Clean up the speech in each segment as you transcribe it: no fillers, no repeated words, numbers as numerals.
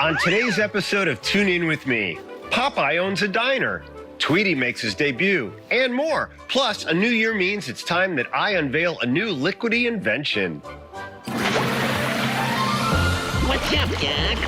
On today's episode of Tune In With Me, Popeye owns a diner, Tweety makes his debut, and more. Plus, a new year means it's time that I unveil a new liquidy invention. What's up, Doc?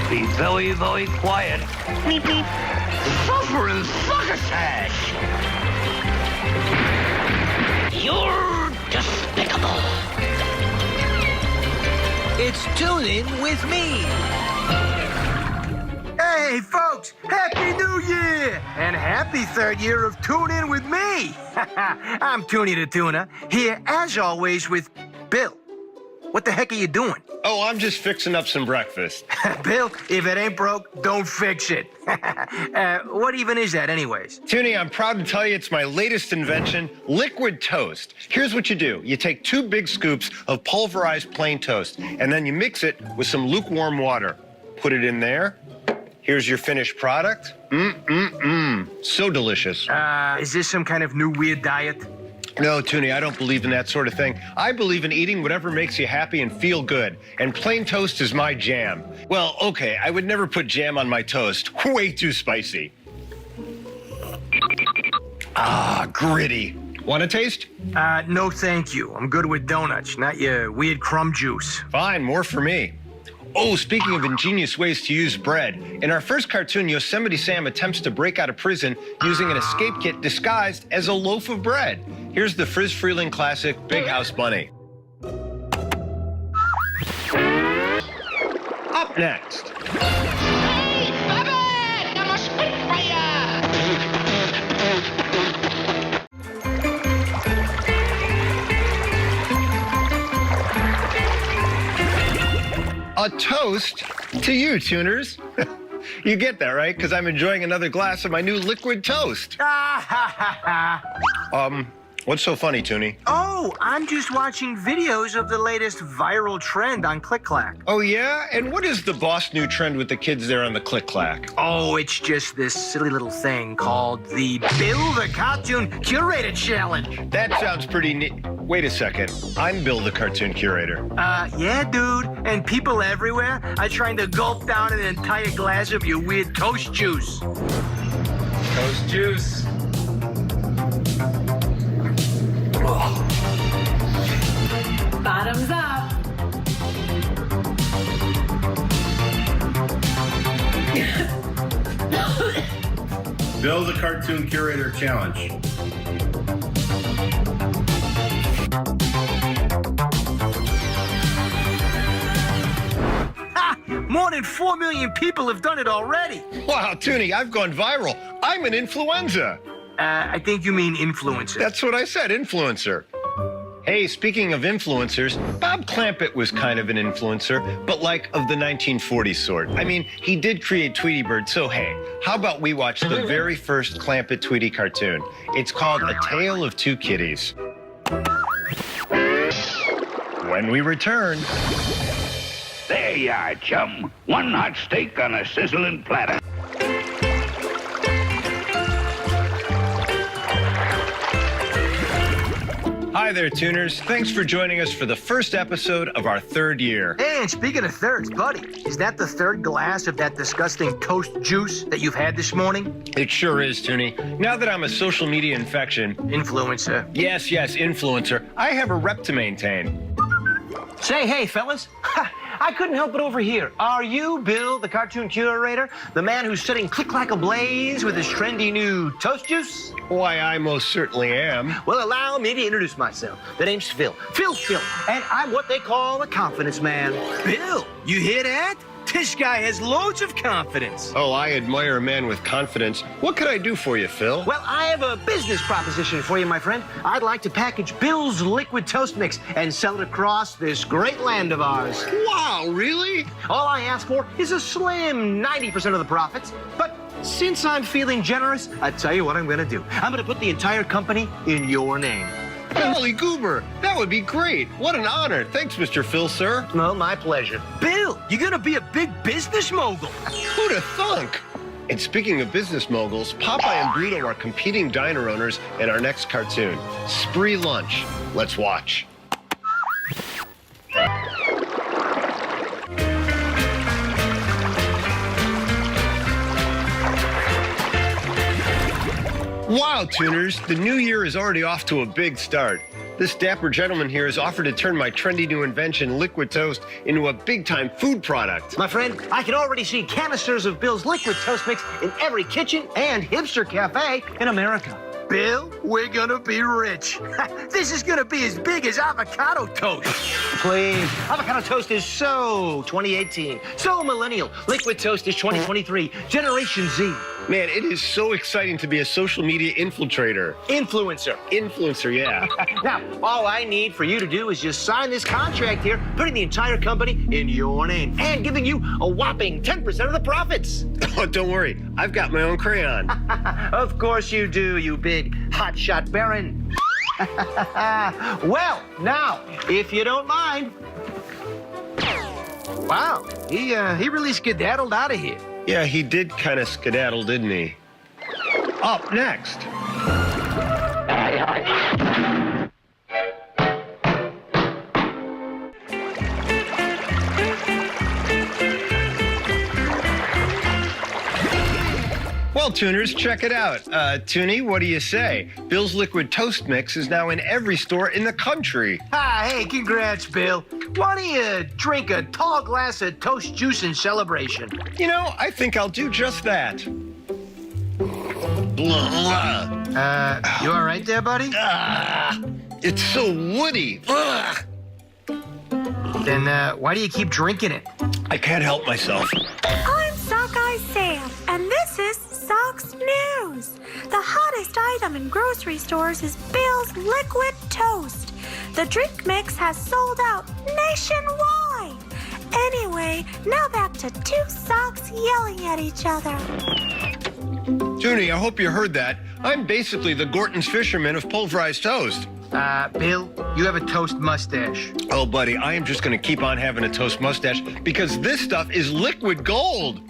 Be very, very quiet. Beep, beep. Suffering succotash! You're despicable. It's Tune In With Me. Hey, folks, Happy New Year! And happy third year of Tune In With Me! I'm Toonie the Tuna, here as always with Bill. What the heck are you doing? Oh, I'm just fixing up some breakfast. Bill, if it ain't broke, don't fix it. What even is that anyways? Toonie, I'm proud to tell you it's my latest invention, liquid toast. Here's what you do. You take 2 big scoops of pulverized plain toast, and then you mix it with some lukewarm water. Put it in there. Here's your finished product. So delicious. Is this some kind of new weird diet? No, Toonie, I don't believe in that sort of thing. I believe in eating whatever makes you happy and feel good. And plain toast is my jam. Well, okay, I would never put jam on my toast. Way too spicy. Ah, gritty. Want a taste? No thank you. I'm good with donuts, not your weird crumb juice. Fine, more for me. Oh, speaking of ingenious ways to use bread, in our first cartoon, Yosemite Sam attempts to break out of prison using an escape kit disguised as a loaf of bread. Here's the Frizz Freeling classic, Big House Bunny. Up next. Hey, Bubba! I'm a Spitfire! A toast to you, tuners. You get that, right? Because I'm enjoying another glass of my new liquid toast. What's so funny, Toonie? Oh, I'm just watching videos of the latest viral trend on Click Clack. Oh, yeah? And what is the boss new trend with the kids there on the Click Clack? Oh, it's just this silly little thing called the Bill the Cartoon Curator Challenge. That sounds pretty neat. Wait a second. I'm Bill the Cartoon Curator. Yeah, dude. And people everywhere are trying to gulp down an entire glass of your weird toast juice. Toast juice. Bottoms up. Bill the Cartoon Curator Challenge. More than 4 million people have done it already. Wow, Toonie, I've gone viral. I'm an influenza. I think you mean influencer. That's what I said, influencer. Hey, speaking of influencers, Bob Clampett was kind of an influencer, but like of the 1940s sort. I mean, he did create Tweety Bird, so hey, how about we watch the very first Clampett Tweety cartoon? It's called A Tale of Two Kitties. When we return... There you are, chum. One hot steak on a sizzling platter. Hi there, tuners. Thanks for joining us for the first episode of our 3rd year. And speaking of thirds, buddy, is that the 3rd glass of that disgusting toast juice that you've had this morning? It sure is, Toonie. Now that I'm a social media infection... Influencer. Yes, influencer. I have a rep to maintain. Say, hey, fellas. I couldn't help but overhear. Are you Bill, the Cartoon Curator? The man who's setting Click Clack ablaze with his trendy new toast juice? Why, I most certainly am. Well, allow me to introduce myself. The name's Phil. Phil. And I'm what they call a confidence man. Bill, you hear that? This guy has loads of confidence. Oh, I admire a man with confidence. What could I do for you, Phil? Well, I have a business proposition for you, my friend. I'd like to package Bill's liquid toast mix and sell it across this great land of ours. Wow, really? All I ask for is a slim 90% of the profits. But since I'm feeling generous, I tell you what I'm going to do. I'm going to put the entire company in your name. Golly goober, that would be great. What an honor. Thanks, Mr. Phil, sir. Well, my pleasure. Bill, you're gonna be a big business mogul. Who'd have thunk? And speaking of business moguls, Popeye and Bluto are competing diner owners in our next cartoon, Spree Lunch. Let's watch. Wow, Tuners, the new year is already off to a big start. This dapper gentleman here has offered to turn my trendy new invention, Liquid Toast, into a big-time food product. My friend, I can already see canisters of Bill's Liquid Toast Mix in every kitchen and hipster cafe in America. Bill, we're gonna be rich. This is gonna be as big as avocado toast. Please. Avocado toast is so 2018, so millennial. Liquid toast is 2023, Generation Z. Man, it is so exciting to be a social media infiltrator. Influencer. Influencer, yeah. Now, all I need for you to do is just sign this contract here, putting the entire company in your name, and giving you a whopping 10% of the profits. Oh, don't worry. I've got my own crayon. Of course you do, you big hotshot baron. Well, now, if you don't mind. Wow, he really skedaddled out of here. Yeah, he did kind of skedaddle, didn't he? Up next. Well, Tuners, check it out. Toonie, what do you say? Bill's Liquid Toast Mix is now in every store in the country. Ah, hey, congrats, Bill. Why don't you drink a tall glass of toast juice in celebration? You know, I think I'll do just that. Blah. You all right there, buddy? It's so woody. Ugh. Then why do you keep drinking it? I can't help myself. I'm Sockeye Sam, and this is Sock's News. The hottest item in grocery stores is Bill's Liquid Toast. The drink mix has sold out nationwide. Anyway, now back to two socks yelling at each other. Toonie, I hope you heard that. I'm basically the Gorton's fisherman of pulverized toast. Bill, you have a toast mustache. Oh, buddy, I am just going to keep on having a toast mustache because this stuff is liquid gold.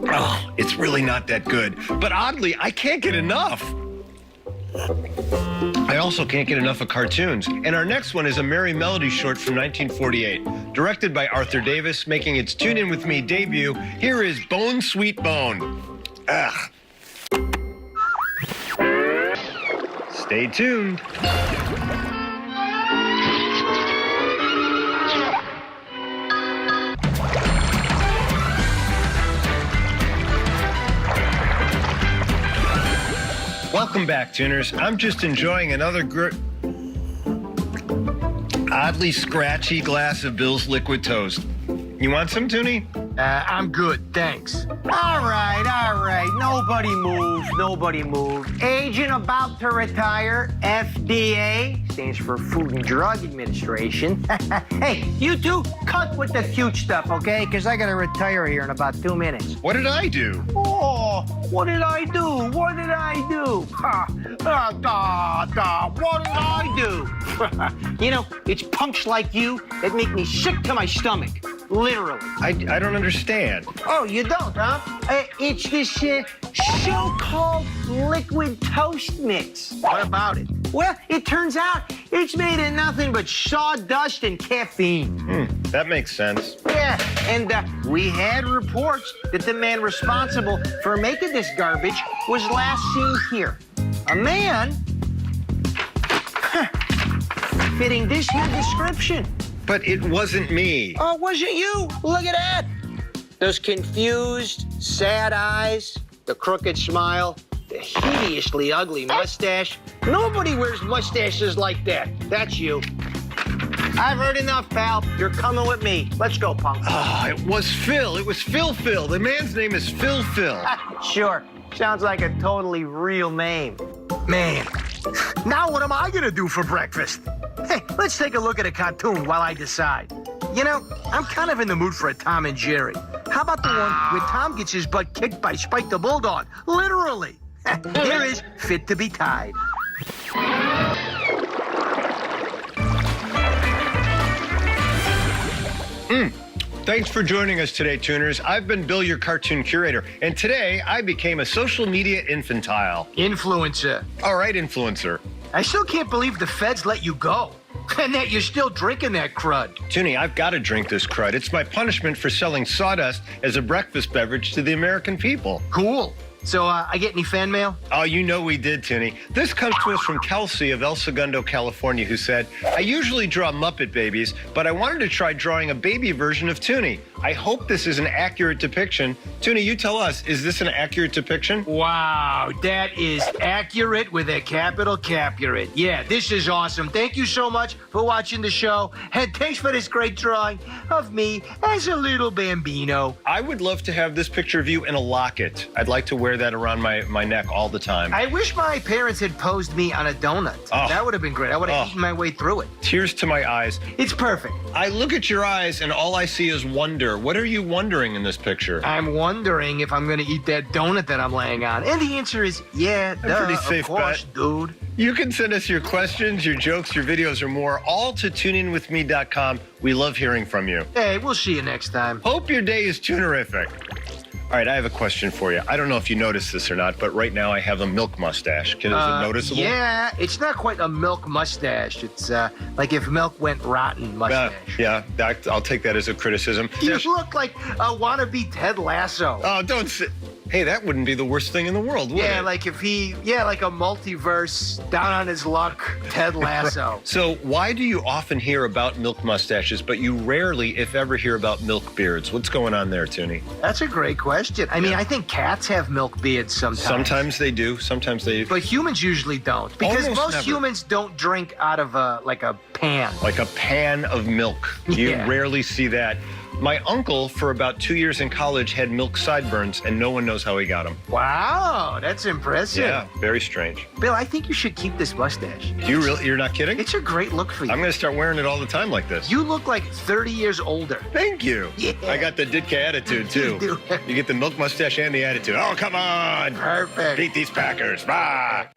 Oh, it's really not that good. But oddly, I can't get enough. I also can't get enough of cartoons. And our next one is a Merry Melody short from 1948. Directed by Arthur Davis, making its Tune In With Me debut, here is Bone Sweet Bone. Ugh. Stay tuned. Welcome back, Tuners. I'm just enjoying another oddly scratchy glass of Bill's Liquid Toast. You want some, Toonie? I'm good, thanks. All right. Nobody move. Agent about to retire, FDA, stands for Food and Drug Administration. Hey, you two, cut with the cute stuff, okay? Because I got to retire here in about 2 minutes. What did I do? Oh, what did I do? What did I do? What did I do? You know, it's punks like you that make me sick to my stomach. Literally. I don't understand. Oh, you don't, huh? It's this show called Liquid Toast Mix. What about it? Well, it turns out it's made of nothing but sawdust and caffeine. That makes sense. Yeah, and we had reports that the man responsible for making this garbage was last seen here. A man fitting this here description. But it wasn't me. Oh, wasn't you? Look at that. Those confused, sad eyes, the crooked smile, the hideously ugly mustache. Nobody wears mustaches like that. That's you. I've heard enough, pal. You're coming with me. Let's go, punk. Ah, it was Phil. It was Phil. The man's name is Phil. Sure. Sounds like a totally real name. Man, now what am I gonna do for breakfast? Hey, let's take a look at a cartoon while I decide. You know, I'm kind of in the mood for a Tom and Jerry. How about the one where Tom gets his butt kicked by Spike the Bulldog? Literally. Here is Fit to Be Tied. Thanks for joining us today, Tuners. I've been Bill, your cartoon curator, and today I became a social media infantile. Influencer. All right, influencer. I still can't believe the feds let you go. And that you're still drinking that crud. Toonie, I've got to drink this crud. It's my punishment for selling sawdust as a breakfast beverage to the American people. Cool. So, I get any fan mail? Oh, you know we did, Toonie. This comes to us from Kelsey of El Segundo, California, who said, I usually draw Muppet babies, but I wanted to try drawing a baby version of Toonie. I hope this is an accurate depiction. Toonie, you tell us, is this an accurate depiction? Wow, that is accurate with a capital Capuret. Yeah, this is awesome. Thank you so much for watching the show, and thanks for this great drawing of me as a little bambino. I would love to have this picture of you in a locket. I'd like to wear that around my neck all the time. I wish my parents had posed me on a donut. Oh. That would have been great. I would have Oh. eaten my way through it. Tears to my eyes. It's perfect. I look at your eyes and all I see is wonder. What are you wondering in this picture? I'm wondering if I'm going to eat that donut that I'm laying on. And the answer is, yeah, duh, pretty safe of course, bet. dude. You can send us your questions, your jokes, your videos, or more, all to tuneinwithme.com. We love hearing from you. Hey, we'll see you next time. Hope your day is tunerific. All right, I have a question for you. I don't know if you noticed this or not, but right now I have a milk mustache. Is it noticeable? Yeah, it's not quite a milk mustache. It's like if milk went rotten mustache. I'll take that as a criticism. You look like a wannabe Ted Lasso. Oh, don't say. Hey, that wouldn't be the worst thing in the world, would Yeah, it? like if like a multiverse, down on his luck, Ted Lasso. So why do you often hear about milk mustaches, but you rarely, if ever, hear about milk beards? What's going on there, Toonie? That's a great question. I mean, I think cats have milk beards sometimes. Sometimes they do. Sometimes they do. But humans usually don't. Because Almost most never. humans don't drink out of a pan. Like a pan of milk. You Yeah. rarely see that. My uncle, for about 2 years in college, had milk sideburns, and no one knows how he got them. Wow, that's impressive. Yeah, very strange. Bill, I think you should keep this mustache. You're not kidding? It's a great look for you. I'm going to start wearing it all the time like this. You look like 30 years older. Thank you. Yeah. I got the Ditka attitude, too. You do. You get the milk mustache and the attitude. Oh, come on. Perfect. Beat these Packers. Bye.